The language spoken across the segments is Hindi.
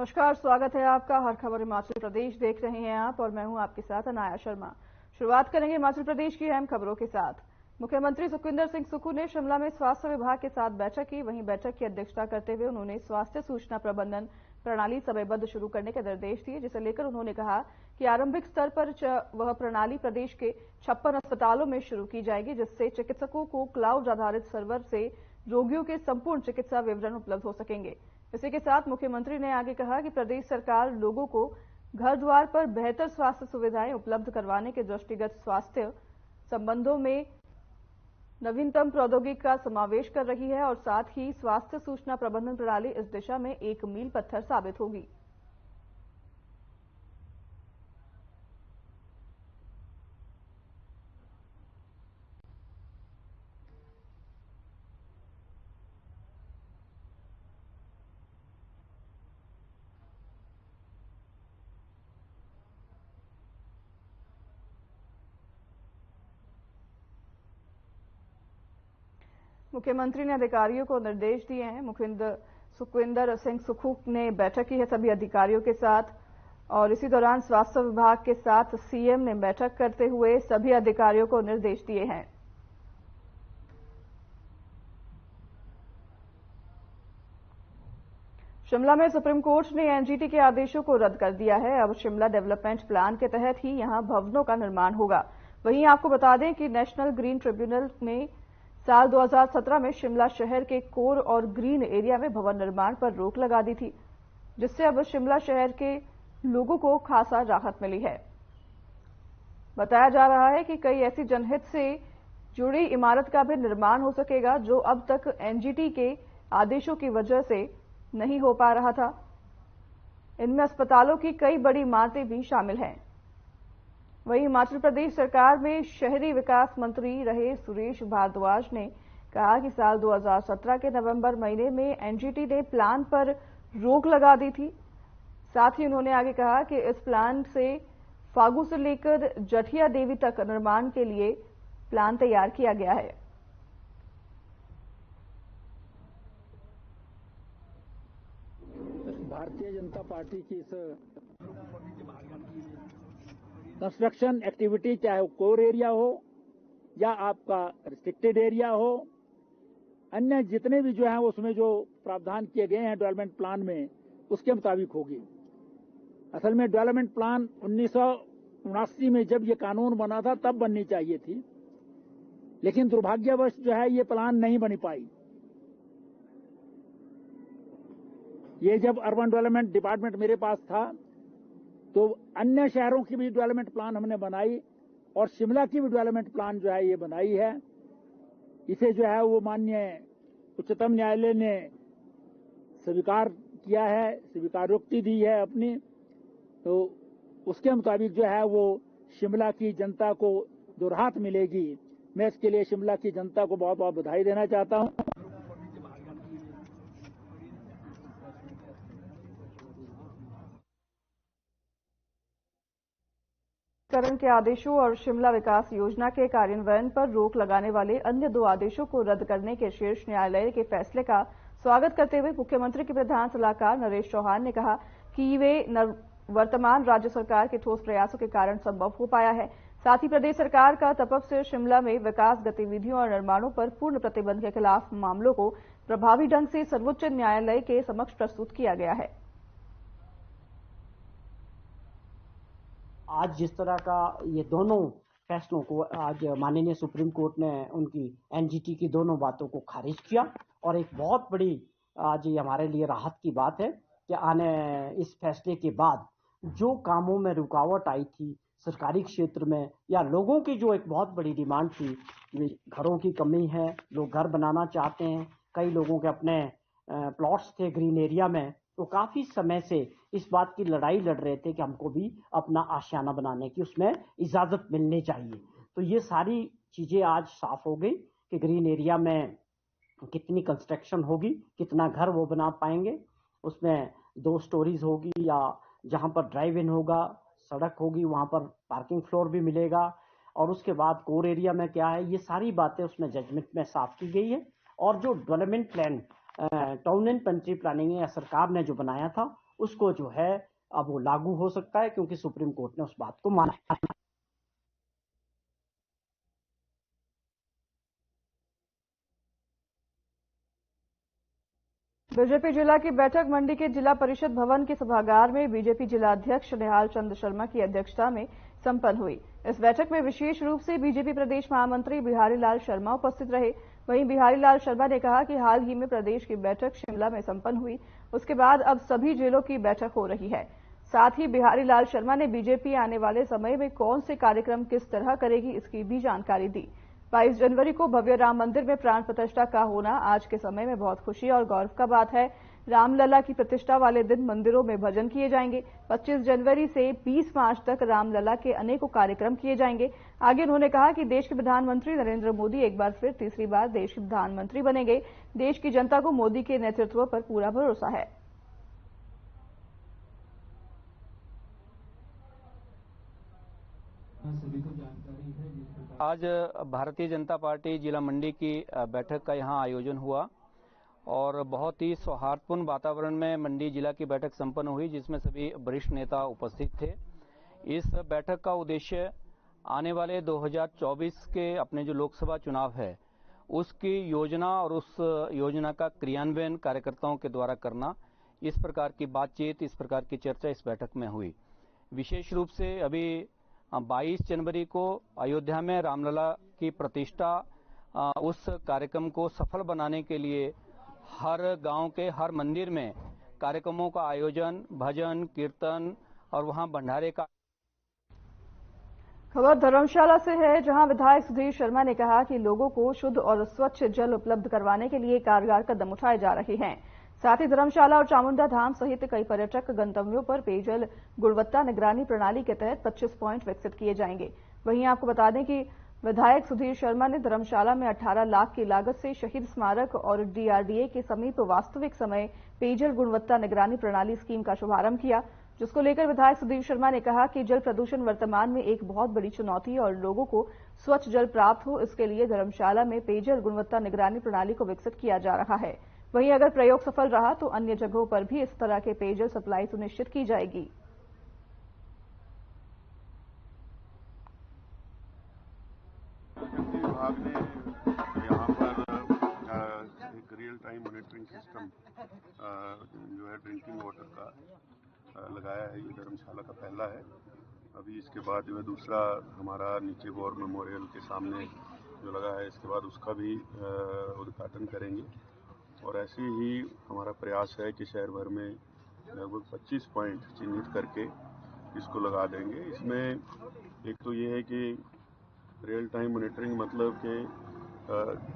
नमस्कार, स्वागत है आपका। हर खबर हिमाचल प्रदेश देख रहे हैं आप और मैं हूं आपके साथ अनाया शर्मा। शुरुआत करेंगे हिमाचल प्रदेश की अहम खबरों के साथ। मुख्यमंत्री सुखविंदर सिंह सुक्खू ने शिमला में स्वास्थ्य विभाग के साथ बैठक की। वहीं बैठक की अध्यक्षता करते हुए उन्होंने स्वास्थ्य सूचना प्रबंधन प्रणाली समयबद्ध शुरू करने के निर्देश दिए, जिसे लेकर उन्होंने कहा कि आरंभिक स्तर पर वह प्रणाली प्रदेश के 56 अस्पतालों में शुरू की जाएगी, जिससे चिकित्सकों को क्लाउड आधारित सर्वर से रोगियों के संपूर्ण चिकित्सा विवरण उपलब्ध हो सकेंगे। इसी के साथ मुख्यमंत्री ने आगे कहा कि प्रदेश सरकार लोगों को घर द्वार पर बेहतर स्वास्थ्य सुविधाएं उपलब्ध करवाने के दृष्टिगत स्वास्थ्य संबंधों में नवीनतम प्रौद्योगिकी का समावेश कर रही है और साथ ही स्वास्थ्य सूचना प्रबंधन प्रणाली इस दिशा में एक मील पत्थर साबित होगी। मुख्यमंत्री ने अधिकारियों को निर्देश दिए हैं। सुखविंदर सिंह सुक्खू ने बैठक की है सभी अधिकारियों के साथ और इसी दौरान स्वास्थ्य विभाग के साथ सीएम ने बैठक करते हुए सभी अधिकारियों को निर्देश दिए हैं। शिमला में सुप्रीम कोर्ट ने एनजीटी के आदेशों को रद्द कर दिया है। अब शिमला डेवलपमेंट प्लान के तहत ही यहां भवनों का निर्माण होगा। वहीं आपको बता दें कि नेशनल ग्रीन ट्रिब्यूनल में साल 2017 में शिमला शहर के कोर और ग्रीन एरिया में भवन निर्माण पर रोक लगा दी थी, जिससे अब शिमला शहर के लोगों को खासा राहत मिली है। बताया जा रहा है कि कई ऐसी जनहित से जुड़ी इमारत का भी निर्माण हो सकेगा, जो अब तक एनजीटी के आदेशों की वजह से नहीं हो पा रहा था। इनमें अस्पतालों की कई बड़ी इमारतें भी शामिल हैं। वहीं हिमाचल प्रदेश सरकार में शहरी विकास मंत्री रहे सुरेश भारद्वाज ने कहा कि साल 2017 के नवंबर महीने में एनजीटी ने प्लान पर रोक लगा दी थी। साथ ही उन्होंने आगे कहा कि इस प्लान से फागू से लेकर जठिया देवी तक निर्माण के लिए प्लान तैयार किया गया है। भारतीय जनता पार्टी की इस कंस्ट्रक्शन एक्टिविटी, चाहे वो कोर एरिया हो या आपका रिस्ट्रिक्टेड एरिया हो, अन्य जितने भी जो है उसमें जो प्रावधान किए गए हैं डेवलपमेंट प्लान में, उसके मुताबिक होगी। असल में डेवलपमेंट प्लान 1979 में जब ये कानून बना था तब बननी चाहिए थी, लेकिन दुर्भाग्यवश जो है ये प्लान नहीं बनी पाई। ये जब अर्बन डेवलपमेंट डिपार्टमेंट मेरे पास था तो अन्य शहरों की भी डेवलपमेंट प्लान हमने बनाई और शिमला की भी डेवलपमेंट प्लान जो है ये बनाई है। इसे जो है वो माननीय उच्चतम न्यायालय ने स्वीकार किया है, स्वीकारोक्ति दी है अपनी, तो उसके मुताबिक जो है वो शिमला की जनता को जो राहत मिलेगी, मैं इसके लिए शिमला की जनता को बहुत बहुत बधाई देना चाहता हूं। करण के आदेशों और शिमला विकास योजना के कार्यान्वयन पर रोक लगाने वाले अन्य 2 आदेशों को रद्द करने के शीर्ष न्यायालय के फैसले का स्वागत करते हुए मुख्यमंत्री के प्रधान सलाहकार नरेश चौहान ने कहा कि वे वर्तमान राज्य सरकार के ठोस प्रयासों के कारण संभव हो पाया है। साथ ही प्रदेश सरकार का तपब से शिमला में विकास गतिविधियों और निर्माणों पर पूर्ण प्रतिबंध के खिलाफ मामलों को प्रभावी ढंग से सर्वोच्च न्यायालय के समक्ष प्रस्तुत किया गया है। आज जिस तरह का ये दोनों फैसलों को आज माननीय सुप्रीम कोर्ट ने उनकी एनजीटी की दोनों बातों को खारिज किया और एक बहुत बड़ी आज ये हमारे लिए राहत की बात है कि आने इस फैसले के बाद जो कामों में रुकावट आई थी सरकारी क्षेत्र में या लोगों की जो एक बहुत बड़ी डिमांड थी, घरों की कमी है, लोग घर बनाना चाहते हैं, कई लोगों के अपने प्लॉट्स थे ग्रीन एरिया में, तो काफी समय से इस बात की लड़ाई लड़ रहे थे कि हमको भी अपना आशियाना बनाने की उसमें इजाजत मिलनी चाहिए। तो ये सारी चीजें आज साफ हो गई कि ग्रीन एरिया में कितनी कंस्ट्रक्शन होगी, कितना घर वो बना पाएंगे, उसमें 2 स्टोरीज होगी या जहां पर ड्राइव इन होगा, सड़क होगी, वहां पर पार्किंग फ्लोर भी मिलेगा। और उसके बाद कोर एरिया में क्या है, ये सारी बातें उसमें जजमेंट में साफ की गई है। और जो development plan town and country planning या सरकार ने जो बनाया था उसको जो है अब वो लागू हो सकता है, क्योंकि सुप्रीम कोर्ट ने उस बात को माना है। बीजेपी जिला की बैठक मंडी के जिला परिषद भवन के सभागार में बीजेपी जिला अध्यक्ष निहाल चंद शर्मा की अध्यक्षता में संपन्न हुई। इस बैठक में विशेष रूप से बीजेपी प्रदेश महामंत्री बिहारी लाल शर्मा उपस्थित रहे। वहीं बिहारी लाल शर्मा ने कहा कि हाल ही में प्रदेश की बैठक शिमला में संपन्न हुई, उसके बाद अब सभी जिलों की बैठक हो रही है। साथ ही बिहारी लाल शर्मा ने बीजेपी आने वाले समय में कौन से कार्यक्रम किस तरह करेगी, इसकी भी जानकारी दी। 22 जनवरी को भव्य राम मंदिर में प्राण प्रतिष्ठा का होना आज के समय में बहुत खुशी और गौरव का बात है। रामलला की प्रतिष्ठा वाले दिन मंदिरों में भजन किए जाएंगे। 25 जनवरी से 20 मार्च तक रामलला के अनेकों कार्यक्रम किए जाएंगे। आगे उन्होंने कहा कि देश के प्रधानमंत्री नरेंद्र मोदी एक बार फिर तीसरी बार देश के प्रधानमंत्री बनेंगे। देश की जनता को मोदी के नेतृत्व पर पूरा भरोसा है। आज भारतीय जनता पार्टी जिला मंडी की बैठक का यहां आयोजन हुआ और बहुत ही सौहार्दपूर्ण वातावरण में मंडी जिला की बैठक संपन्न हुई, जिसमें सभी वरिष्ठ नेता उपस्थित थे। इस बैठक का उद्देश्य आने वाले 2024 के अपने जो लोकसभा चुनाव है उसकी योजना और उस योजना का क्रियान्वयन कार्यकर्ताओं के द्वारा करना, इस प्रकार की बातचीत, इस प्रकार की चर्चा इस बैठक में हुई। विशेष रूप से अभी 22 जनवरी को अयोध्या में रामलला की प्रतिष्ठा, उस कार्यक्रम को सफल बनाने के लिए हर गांव के हर मंदिर में कार्यक्रमों का आयोजन, भजन, कीर्तन और वहां भंडारे का। खबर धर्मशाला से है, जहां विधायक सुधीर शर्मा ने कहा कि लोगों को शुद्ध और स्वच्छ जल उपलब्ध करवाने के लिए कारगर कदम उठाए जा रहे हैं। साथ ही धर्मशाला और चामुंडा धाम सहित कई पर्यटक गंतव्यों पर पेयजल गुणवत्ता निगरानी प्रणाली के तहत 25 पॉइंट विकसित किए जाएंगे। वहीं आपको बता दें कि विधायक सुधीर शर्मा ने धर्मशाला में 18 लाख की लागत से शहीद स्मारक और डीआरडीए के समीप वास्तविक समय पेयजल गुणवत्ता निगरानी प्रणाली स्कीम का शुभारंभ किया, जिसको लेकर विधायक सुधीर शर्मा ने कहा कि जल प्रदूषण वर्तमान में एक बहुत बड़ी चुनौती और लोगों को स्वच्छ जल प्राप्त हो, इसके लिए धर्मशाला में पेयजल गुणवत्ता निगरानी प्रणाली को विकसित किया जा रहा है। वहीं अगर प्रयोग सफल रहा तो अन्य जगहों पर भी इस तरह के पेयजल सप्लाई सुनिश्चित की जाएगी। विभाग ने यहाँ पर एक रियल टाइम मॉनिटरिंग सिस्टम जो है ड्रिंकिंग वाटर का लगाया है। ये धर्मशाला का पहला है। अभी इसके बाद जो है दूसरा हमारा नीचे वॉर मेमोरियल के सामने जो लगा है, इसके बाद उसका भी उद्घाटन करेंगे। और ऐसे ही हमारा प्रयास है कि शहर भर में लगभग 25 पॉइंट चिन्हित करके इसको लगा देंगे। इसमें एक तो ये है कि रियल टाइम मॉनिटरिंग, मतलब कि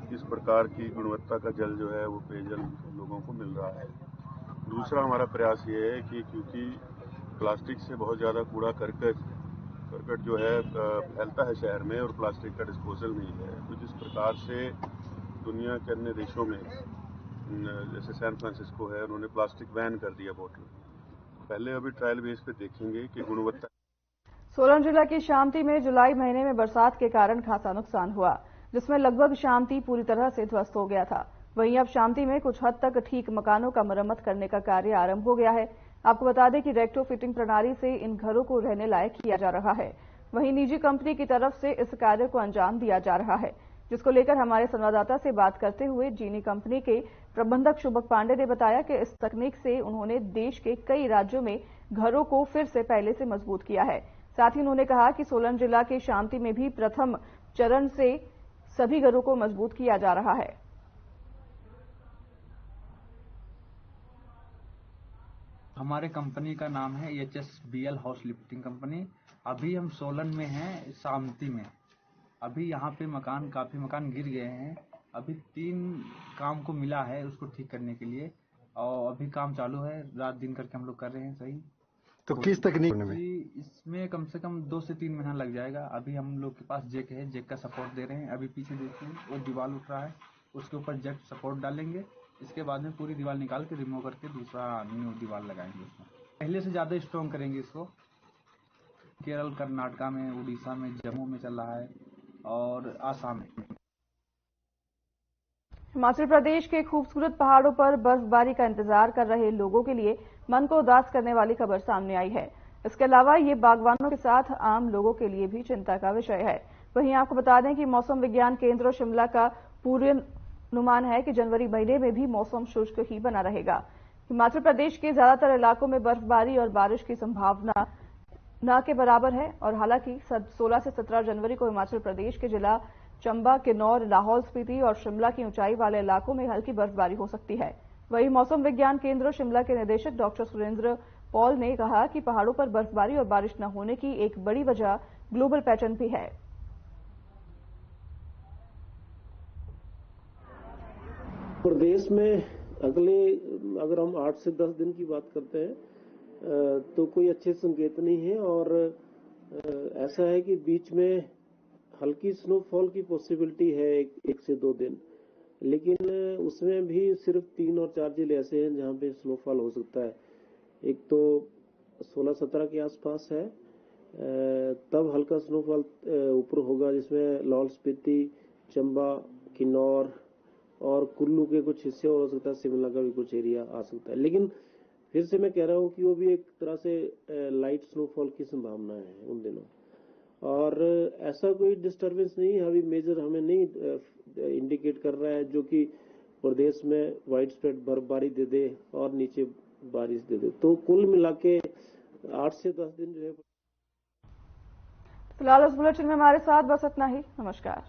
किस प्रकार की गुणवत्ता का जल जो है वो पेयजल लोगों को मिल रहा है। दूसरा हमारा प्रयास ये है कि क्योंकि प्लास्टिक से बहुत ज़्यादा कूड़ा करकट जो है फैलता है शहर में और प्लास्टिक का डिस्पोजल नहीं है, तो जिस प्रकार से दुनिया के अन्य देशों में जैसे सैन फ्रांसिस्को है, उन्होंने प्लास्टिक बैन कर दिया बोतल। पहले अभी ट्रायल बेस पे देखेंगे कि गुणवत्ता। सोलन जिला की शामती में जुलाई महीने में बरसात के कारण खासा नुकसान हुआ, जिसमें लगभग शामती पूरी तरह से ध्वस्त हो गया था। वहीं अब शामती में कुछ हद तक ठीक मकानों का मरम्मत करने का कार्य आरंभ हो गया है। आपको बता दें कि रेक्टो फिटिंग प्रणाली से इन घरों को रहने लायक किया जा रहा है। वहीं निजी कंपनी की तरफ से इस कार्य को अंजाम दिया जा रहा है, जिसको लेकर हमारे संवाददाता से बात करते हुए जीनी कंपनी के प्रबंधक शुभक पांडे ने बताया कि इस तकनीक से उन्होंने देश के कई राज्यों में घरों को फिर से पहले से मजबूत किया है। साथ ही उन्होंने कहा कि सोलन जिला के शामती में भी प्रथम चरण से सभी घरों को मजबूत किया जा रहा है। हमारे कंपनी का नाम है HSBL हाउस लिफ्टिंग कंपनी। अभी हम सोलन में हैं, शामती में। अभी यहाँ पे काफी मकान गिर गए हैं। अभी 3 काम को मिला है उसको ठीक करने के लिए, और अभी काम चालू है, रात दिन करके हम लोग कर रहे हैं। सही तो किस तकनीक में? इसमें कम से कम 2 से 3 महीना लग जाएगा। अभी हम लोग के पास जेक है, जेक का सपोर्ट दे रहे हैं। अभी पीछे देखिए वो दीवार उठ रहा है, उसके ऊपर जेक सपोर्ट डालेंगे। इसके बाद में पूरी दीवार निकाल के रिमूव करके दूसरा न्यू दीवार लगाएंगे। उसमें पहले से ज़्यादा स्ट्रॉन्ग करेंगे इसको। केरल, कर्नाटका में, उड़ीसा में, जम्मू में चल रहा है और आसाम में। हिमाचल प्रदेश के खूबसूरत पहाड़ों पर बर्फबारी का इंतजार कर रहे लोगों के लिए मन को उदास करने वाली खबर सामने आई है। इसके अलावा ये बागवानों के साथ आम लोगों के लिए भी चिंता का विषय है। वहीं आपको बता दें कि मौसम विज्ञान केंद्र शिमला का पूर्वानुमान है कि जनवरी महीने में भी मौसम शुष्क ही बना रहेगा। हिमाचल प्रदेश के ज्यादातर इलाकों में बर्फबारी और बारिश की संभावना न के बराबर है और हालांकि 16 से 17 जनवरी को हिमाचल प्रदेश के जिला चंबा, किन्नौर, लाहौल स्पीति और शिमला की ऊंचाई वाले इलाकों में हल्की बर्फबारी हो सकती है। वहीं मौसम विज्ञान केंद्र शिमला के निदेशक डॉक्टर सुरेंद्र पॉल ने कहा कि पहाड़ों पर बर्फबारी और बारिश न होने की एक बड़ी वजह ग्लोबल पैटर्न भी है। प्रदेश में अगले अगर हम 8 से 10 दिन की बात करते हैं तो कोई अच्छे संकेत नहीं है और ऐसा है कि बीच में हल्की स्नोफॉल की पॉसिबिलिटी है 1 से 2 दिन, लेकिन उसमें भी सिर्फ 3 और 4 जिले ऐसे हैं जहां पे स्नोफॉल हो सकता है। एक तो 16-17 के आसपास है, तब हल्का स्नोफॉल ऊपर होगा जिसमें लाहौल स्पीति, चंबा, किन्नौर और कुल्लू के कुछ हिस्से और हो सकता है, शिमला का भी कुछ एरिया आ सकता है। लेकिन फिर से मैं कह रहा हूं कि वो भी एक तरह से लाइट स्नोफॉल की संभावना है उन दिनों, और ऐसा कोई डिस्टरबेंस नहीं अभी मेजर हमें नहीं इंडिकेट कर रहा है जो कि प्रदेश में वाइड स्प्रेड बर्फबारी दे दे और नीचे बारिश दे दे। तो कुल मिला के 8 से 10 दिन जो है। फिलहाल इस बुलेटिन में हमारे साथ बस इतना ही। नमस्कार।